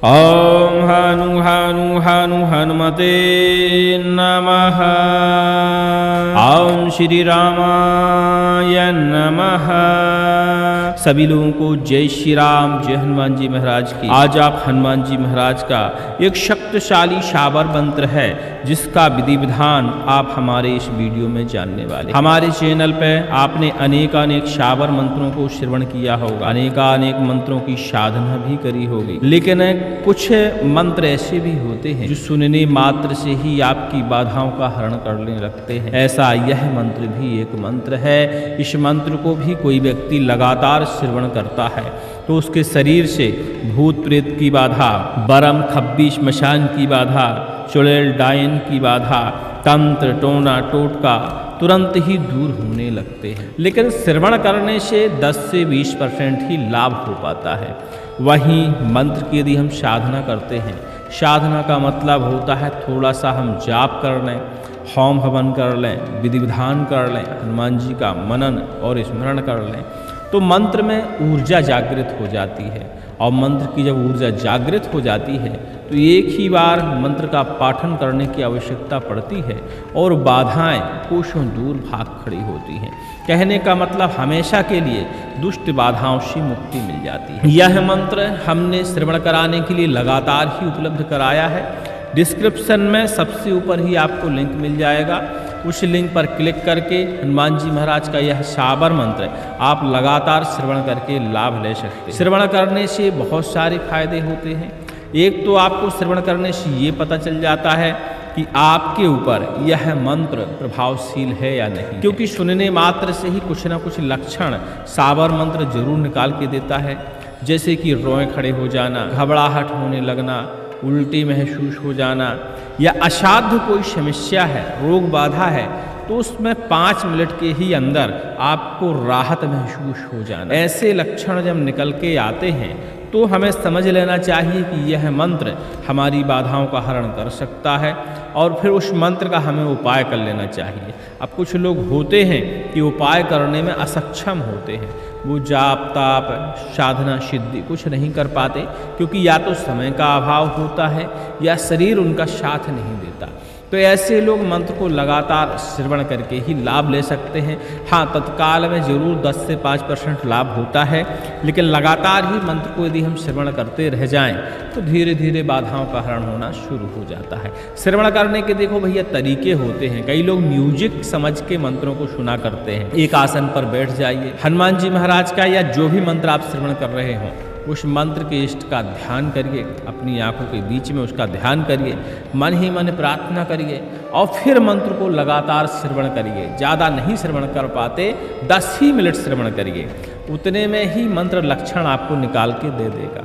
ओम हनु हनु हनु हनुमते नमः। ओम श्री रामाय नमः। सभी लोगों को जय श्री राम, जय हनुमान जी महाराज की। आज आप हनुमान जी महाराज का एक शक्तिशाली शाबर मंत्र है जिसका विधि विधान आप हमारे इस वीडियो में जानने वाले। हमारे चैनल पर आपने अनेक शाबर मंत्रों को श्रवण किया होगा, अनेक मंत्रों की साधना भी करी होगी, लेकिन कुछ मंत्र ऐसे भी होते हैं जो सुनने मात्र से ही आपकी बाधाओं का हरण करने लगते हैं। ऐसा यह मंत्र भी एक मंत्र है। इस मंत्र को भी कोई व्यक्ति लगातार श्रवण करता है तो उसके शरीर से भूत प्रेत की बाधा, बरम खब्बी श्मशान की बाधा, चुड़ैल डायन की बाधा, तंत्र टोना टोटका तुरंत ही दूर होने लगते हैं। लेकिन श्रवण करने से 10 से 20% ही लाभ हो पाता है। वहीं मंत्र की यदि हम साधना करते हैं, साधना का मतलब होता है थोड़ा सा हम जाप कर लें, होम हवन कर लें, विधि विधान कर लें, हनुमान जी का मनन और स्मरण कर लें, तो मंत्र में ऊर्जा जागृत हो जाती है। और मंत्र की जब ऊर्जा जागृत हो जाती है तो एक ही बार मंत्र का पाठन करने की आवश्यकता पड़ती है और बाधाएं कोसों दूर भाग खड़ी होती हैं। कहने का मतलब हमेशा के लिए दुष्ट बाधाओं से मुक्ति मिल जाती है। यह मंत्र हमने श्रवण कराने के लिए लगातार ही उपलब्ध कराया है। डिस्क्रिप्शन में सबसे ऊपर ही आपको लिंक मिल जाएगा। उस लिंक पर क्लिक करके हनुमान जी महाराज का यह शाबर मंत्र आप लगातार श्रवण करके लाभ ले सकते हैं। श्रवण करने से बहुत सारे फायदे होते हैं। एक तो आपको श्रवण करने से ये पता चल जाता है कि आपके ऊपर यह मंत्र प्रभावशील है या नहीं, क्योंकि सुनने मात्र से ही कुछ ना कुछ लक्षण शाबर मंत्र जरूर निकाल के देता है। जैसे कि रोए खड़े हो जाना, घबराहट होने लगना, उल्टी महसूस हो जाना, या असाध्य कोई समस्या है, रोग बाधा है, तो उसमें 5 मिनट के ही अंदर आपको राहत महसूस हो जाना। ऐसे लक्षण जब निकल के आते हैं तो हमें समझ लेना चाहिए कि यह मंत्र हमारी बाधाओं का हरण कर सकता है और फिर उस मंत्र का हमें उपाय कर लेना चाहिए। अब कुछ लोग होते हैं कि उपाय करने में असक्षम होते हैं, वो जाप ताप साधना सिद्धि कुछ नहीं कर पाते, क्योंकि या तो समय का अभाव होता है या शरीर उनका साथ नहीं देता। तो ऐसे लोग मंत्र को लगातार श्रवण करके ही लाभ ले सकते हैं। हाँ, तत्काल में जरूर 10 से 5% लाभ होता है, लेकिन लगातार ही मंत्र को यदि हम श्रवण करते रह जाएं तो धीरे धीरे बाधाओं का हरण होना शुरू हो जाता है। श्रवण करने के देखो भैया तरीके होते हैं। कई लोग म्यूजिक समझ के मंत्रों को सुना करते हैं। एक आसन पर बैठ जाइए, हनुमान जी महाराज का या जो भी मंत्र आप श्रवण कर रहे हों उस मंत्र के इष्ट का ध्यान करिए, अपनी आंखों के बीच में उसका ध्यान करिए, मन ही मन प्रार्थना करिए और फिर मंत्र को लगातार श्रवण करिए। ज़्यादा नहीं श्रवण कर पाते, 10 ही मिनट श्रवण करिए, उतने में ही मंत्र लक्षण आपको निकाल के दे देगा।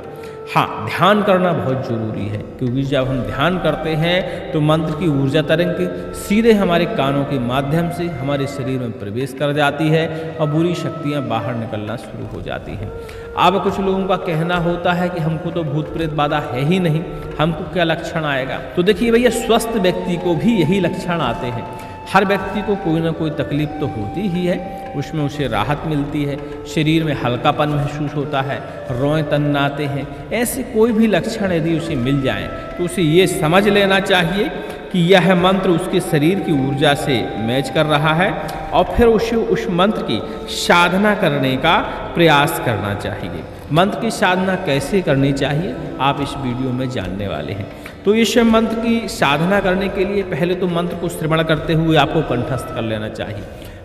हाँ, ध्यान करना बहुत ज़रूरी है, क्योंकि जब हम ध्यान करते हैं तो मंत्र की ऊर्जा तरंग सीधे हमारे कानों के माध्यम से हमारे शरीर में प्रवेश कर जाती है और बुरी शक्तियाँ बाहर निकलना शुरू हो जाती हैं। अब कुछ लोगों का कहना होता है कि हमको तो भूत प्रेत बाधा है ही नहीं, हमको क्या लक्षण आएगा। तो देखिए भैया, स्वस्थ व्यक्ति को भी यही लक्षण आते हैं। हर व्यक्ति को कोई ना कोई तकलीफ तो होती ही है, उसमें उसे राहत मिलती है, शरीर में हल्कापन महसूस होता है, रोए तन्नाते हैं। ऐसे कोई भी लक्षण यदि उसे मिल जाए तो उसे ये समझ लेना चाहिए कि यह मंत्र उसके शरीर की ऊर्जा से मैच कर रहा है और फिर उसे उस मंत्र की साधना करने का प्रयास करना चाहिए। मंत्र की साधना कैसे करनी चाहिए आप इस वीडियो में जानने वाले हैं। तो इस मंत्र की साधना करने के लिए पहले तो मंत्र को श्रवण करते हुए आपको कंठस्थ कर लेना चाहिए।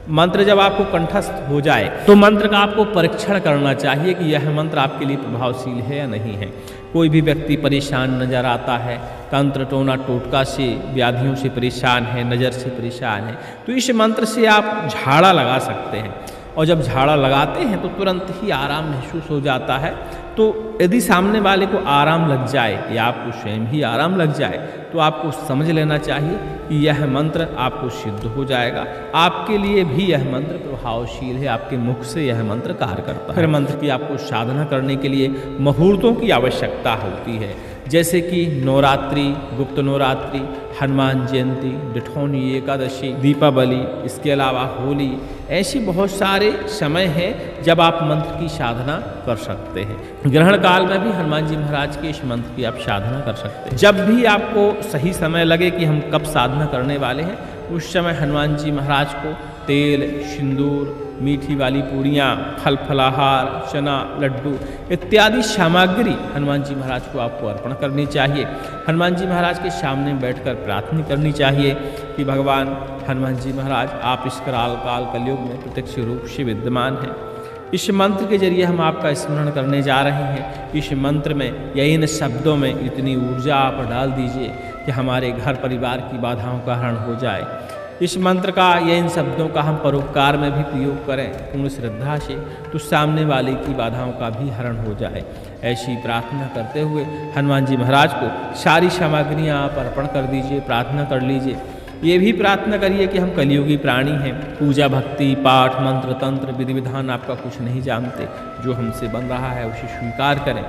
मंत्र जब आपको कंठस्थ हो जाए तो मंत्र का आपको परीक्षण करना चाहिए कि यह मंत्र आपके लिए प्रभावशील है या नहीं है। कोई भी व्यक्ति परेशान नजर आता है, तंत्र टोना टोटका से व्याधियों से परेशान है, नज़र से परेशान है, तो इस मंत्र से आप झाड़ा लगा सकते हैं और जब झाड़ा लगाते हैं तो तुरंत ही आराम महसूस हो जाता है। तो यदि सामने वाले को आराम लग जाए या आपको स्वयं ही आराम लग जाए तो आपको समझ लेना चाहिए कि यह मंत्र आपको सिद्ध हो जाएगा। आपके लिए भी यह मंत्र प्रभावशील है, आपके मुख से यह मंत्र कार्य करता है। फिर मंत्र की आपको साधना करने के लिए मुहूर्तों की आवश्यकता होती है, जैसे कि नवरात्रि, गुप्त नवरात्रि, हनुमान जयंती, डिठौनी एकादशी, दीपावली, इसके अलावा होली, ऐसी बहुत सारे समय हैं जब आप मंत्र की साधना कर सकते हैं। ग्रहण काल में भी हनुमान जी महाराज के इस मंत्र की आप साधना कर सकते हैं। जब भी आपको सही समय लगे कि हम कब साधना करने वाले हैं, उस समय हनुमान जी महाराज को तेल, सिंदूर, मीठी वाली पूड़ियाँ, फल फलाहार, चना, लड्डू इत्यादि सामग्री हनुमान जी महाराज को आपको अर्पण करनी चाहिए। हनुमान जी महाराज के सामने बैठकर प्रार्थना करनी चाहिए कि भगवान हनुमान जी महाराज, आप इस कराल काल कलयुग में प्रत्यक्ष रूप से विद्यमान हैं। इस मंत्र के जरिए हम आपका स्मरण करने जा रहे हैं। इस मंत्र में या इन शब्दों में इतनी ऊर्जा आप डाल दीजिए कि हमारे घर परिवार की बाधाओं का हरण हो जाए। इस मंत्र का या इन शब्दों का हम परोपकार में भी प्रयोग करें पूर्ण श्रद्धा से, तो सामने वाले की बाधाओं का भी हरण हो जाए। ऐसी प्रार्थना करते हुए हनुमान जी महाराज को सारी सामग्रियाँ आप अर्पण कर दीजिए, प्रार्थना कर लीजिए। ये भी प्रार्थना करिए कि हम कलियुगी प्राणी हैं, पूजा भक्ति पाठ मंत्र तंत्र विधि विधान आपका कुछ नहीं जानते। जो हमसे बन रहा है उसे स्वीकार करें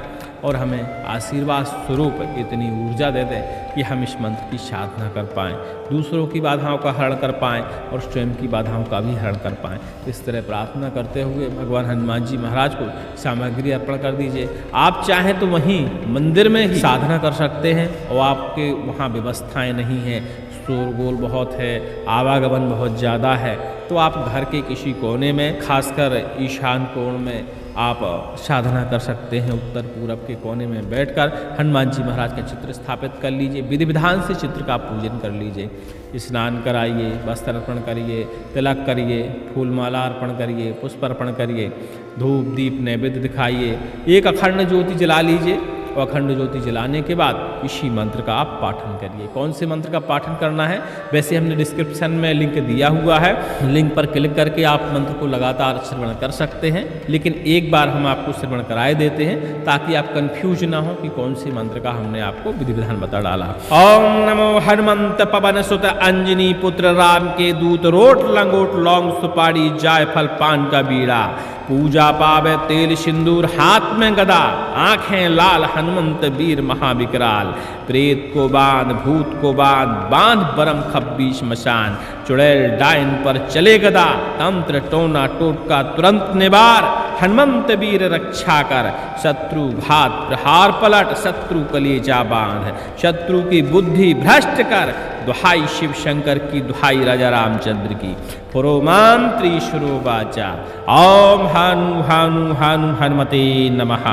और हमें आशीर्वाद स्वरूप इतनी ऊर्जा दे दें कि हम इस मंत्र की साधना कर पाएँ, दूसरों की बाधाओं का हरण कर पाएँ और स्वयं की बाधाओं का भी हरण कर पाएँ। इस तरह प्रार्थना करते हुए भगवान हनुमान जी महाराज को सामग्री अर्पण कर दीजिए। आप चाहें तो वहीं मंदिर में ही साधना कर सकते हैं और आपके वहाँ व्यवस्थाएँ नहीं हैं, शोरगोल बहुत है, आवागमन बहुत ज़्यादा है, तो आप घर के किसी कोने में, खासकर ईशान कोण में आप साधना कर सकते हैं। उत्तर पूरब के कोने में बैठकर हनुमान जी महाराज का चित्र स्थापित कर लीजिए। विधि विधान से चित्र का पूजन कर लीजिए। स्नान कराइए, वस्त्र अर्पण करिए, तिलक करिए, फूल माला अर्पण करिए, पुष्प अर्पण करिए, धूप दीप नैवेद्य दिखाइए, एक अखंड ज्योति जला लीजिए और अखंड ज्योति जलाने के बाद इसी मंत्र का आप पाठन करिए। कौन से मंत्र का पाठन करना है, वैसे हमने डिस्क्रिप्शन में लिंक दिया हुआ है, लिंक पर क्लिक करके आप मंत्र को लगातार श्रवण कर सकते हैं। लेकिन एक बार हम आपको श्रवण कराए देते हैं ताकि आप कंफ्यूज ना हो कि कौन से मंत्र का हमने आपको विधि विधान बता डाला। ओम नमो हनुमंत पवन सुत अंजनी पुत्र राम के दूत, रोट लंगोट लौंग सुपारी जायफल पान का बीड़ा, पूजा पावे तेल सिंदूर, हाथ में गदा, आंखें लाल हनुमंत वीर महाविकराल, प्रेत को बांध भूत को बांध, बांध बरम खब्बी श्मशान, चुड़ैल डाइन पर चले गदा, तंत्र टोना टोटका तुरंत निवार, हनुमंत वीर रक्षा कर, शत्रु घात प्रहार पलट, शत्रु कलेजा बांध, शत्रु की बुद्धि भ्रष्ट कर, दुहाई शिव शंकर की, दुहाई राजा रामचंद्र की, पुरोमान त्रिशुरो वाचा, ओम हानु हानु हानु हनुमते नमः।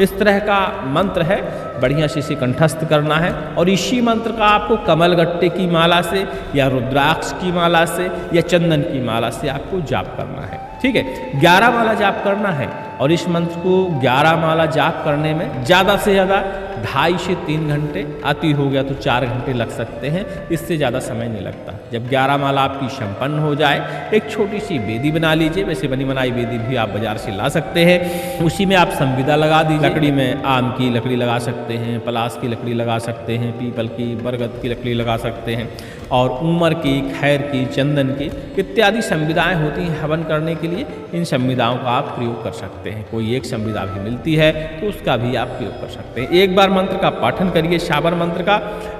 इस तरह का मंत्र है, बढ़िया से इसे कंठस्थ करना है और इसी मंत्र का आपको कमलगट्टे की माला से या रुद्राक्ष की माला से या चंदन की माला से आपको जाप करना है। ठीक है, 11 माला जाप करना है और इस मंत्र को 11 माला जाप करने में ज़्यादा से ज़्यादा 2.5 से 3 घंटे, अति हो गया तो 4 घंटे लग सकते हैं, इससे ज़्यादा समय नहीं लगता। जब 11 माला आपकी संपन्न हो जाए, एक छोटी सी बेदी बना लीजिए, वैसे बनी बनाई बेदी भी आप बाजार से ला सकते हैं। उसी में आप संविदा लगा दीजिए। लकड़ी में आम की लकड़ी लगा सकते हैं, पलास की लकड़ी लगा सकते हैं, पीपल की, बरगद की लकड़ी लगा सकते हैं और ऊमर की, खैर की, चंदन की इत्यादि संविदाएँ होती हैं हवन करने के लिए। इन संविदाओं का आप प्रयोग कर सकते हैं। कोई एक संविदा भी मिलती है तो उसका भी आप प्रयोग कर सकते हैं। एक बार मंत्र का पाठन करिए, शाबर मंत्र का,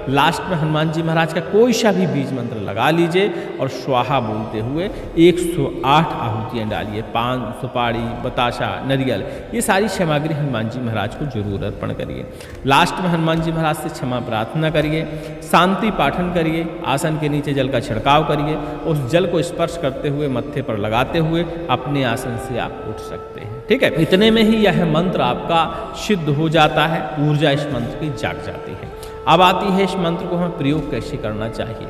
लास्ट में हनुमान जी महाराज का कोई सा भी बीज मंत्र लगा लीजिए और स्वाहा बोलते हुए 108 आहुतियाँ डालिए। पान, सुपारी, बताशा, नरियल, ये सारी सामग्री हनुमान जी महाराज को जरूर अर्पण करिए। लास्ट में हनुमान जी महाराज से क्षमा प्रार्थना करिए, शांति पाठन करिए, आसन के नीचे जल का छिड़काव करिए, उस जल को स्पर्श करते हुए मत्थे पर लगाते हुए अपने आसन से आप उठ सकते हैं। ठीक है, इतने में ही यह मंत्र आपका सिद्ध हो जाता है, ऊर्जा इस मंत्र की जाग जाती है। अब आती है इस मंत्र को हमें प्रयोग कैसे करना चाहिए।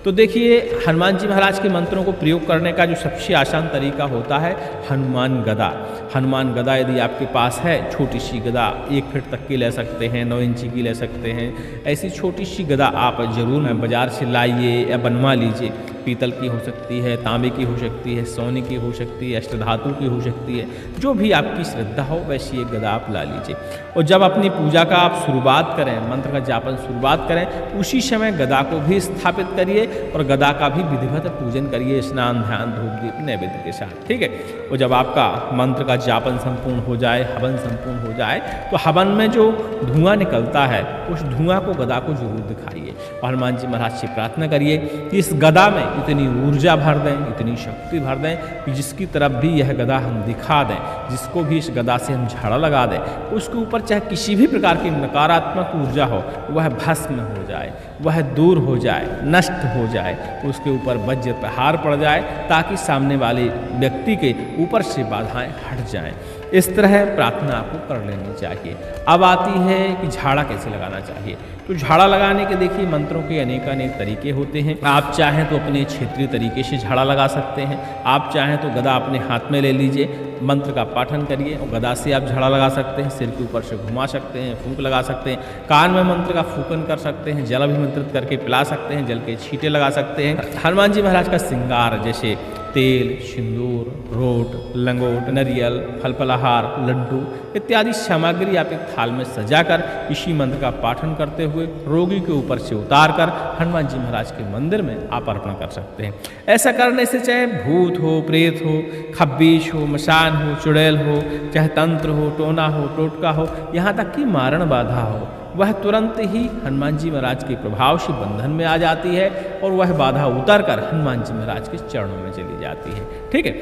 तो देखिए, हनुमान जी महाराज के मंत्रों को प्रयोग करने का जो सबसे आसान तरीका होता है, हनुमान गदा। हनुमान गदा यदि आपके पास है, छोटी सी गदा 1 फीट तक की ले सकते हैं, 9 इंची की ले सकते हैं, ऐसी छोटी सी गदा आप जरूर बाजार से लाइए या बनवा लीजिए। पीतल की हो सकती है, तांबे की हो सकती है, सोने की हो सकती है, अष्टधातु की हो सकती है, जो भी आपकी श्रद्धा हो वैसी एक गदा आप ला लीजिए। और जब अपनी पूजा का आप शुरुआत करें, मंत्र का जापन शुरुआत करें, उसी समय गदा को भी स्थापित करिए और गदा का भी विधिवत पूजन करिए, स्नान ध्यान धूप दीप नैवेद्य के साथ। ठीक है, और जब आपका मंत्र का जापन संपूर्ण हो जाए, हवन संपूर्ण हो जाए, तो हवन में जो धुआं निकलता है उस धुआं को गदा को जरूर दिखाइए और हनुमान जी महाराज से प्रार्थना करिए कि इस गदा में इतनी ऊर्जा भर दें, इतनी शक्ति भर दें कि जिसकी तरफ भी यह गदा हम दिखा दें, जिसको भी इस गदा से हम झाड़ा लगा दें, उसके ऊपर चाहे किसी भी प्रकार की नकारात्मक ऊर्जा हो वह भस्म हो जाए, वह दूर हो जाए, नष्ट हो जाए, उसके ऊपर वज्र प्रहार पड़ जाए ताकि सामने वाले व्यक्ति के ऊपर से बाधाएं हट जाएं। इस तरह प्रार्थना आपको कर लेनी चाहिए। अब आती है कि झाड़ा कैसे लगाना चाहिए। तो झाड़ा लगाने के देखिए मंत्रों के अनेक तरीके होते हैं। आप चाहें तो अपने क्षेत्रीय तरीके से झाड़ा लगा सकते हैं, आप चाहें तो गदा अपने हाथ में ले लीजिए, मंत्र का पाठन करिए और गदा से आप झाड़ा लगा सकते हैं, सिर के ऊपर से घुमा सकते हैं, फूंक लगा सकते हैं, कान में मंत्र का फूकन कर सकते हैं, जल अभिमंत्रित करके पिला सकते हैं, जल के छींटे लगा सकते हैं। हनुमान जी महाराज का श्रृंगार जैसे तेल, सिंदूर, रोट, लंगोट, नरियल, फल फलाहार, लड्डू इत्यादि सामग्री आप एक थाल में सजाकर इसी मंत्र का पाठन करते हुए रोगी के ऊपर से उतारकर हनुमान जी महाराज के मंदिर में आप अर्पण कर सकते हैं। ऐसा करने से चाहे भूत हो, प्रेत हो, खब्बीश हो, मशान हो, चुड़ैल हो, चाहे तंत्र हो, टोना हो, टोटका हो, यहाँ तक कि मारण बाधा हो, वह तुरंत ही हनुमान जी महाराज के प्रभाव से बंधन में आ जाती है और वह बाधा उतरकर हनुमान जी महाराज के चरणों में चली जाती है। ठीक है,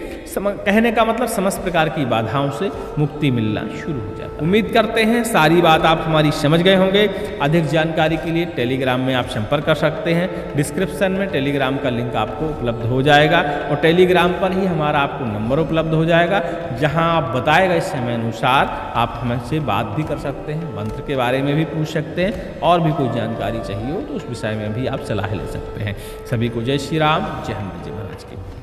कहने का मतलब समस्त प्रकार की बाधाओं से मुक्ति मिलना शुरू हो जाता है। उम्मीद करते हैं सारी बात आप हमारी समझ गए होंगे। अधिक जानकारी के लिए टेलीग्राम में आप संपर्क कर सकते हैं। डिस्क्रिप्शन में टेलीग्राम का लिंक आपको उपलब्ध हो जाएगा और टेलीग्राम पर ही हमारा आपको नंबर उपलब्ध हो जाएगा, जहाँ आप बताए गए समय अनुसार आप हमसे बात भी कर सकते हैं, मंत्र के बारे में भी पूछ सकते हैं और भी कोई जानकारी चाहिए हो तो उस विषय में भी आप सलाह ले सकते हैं। सभी को जय श्री राम, जय हनुमान जी।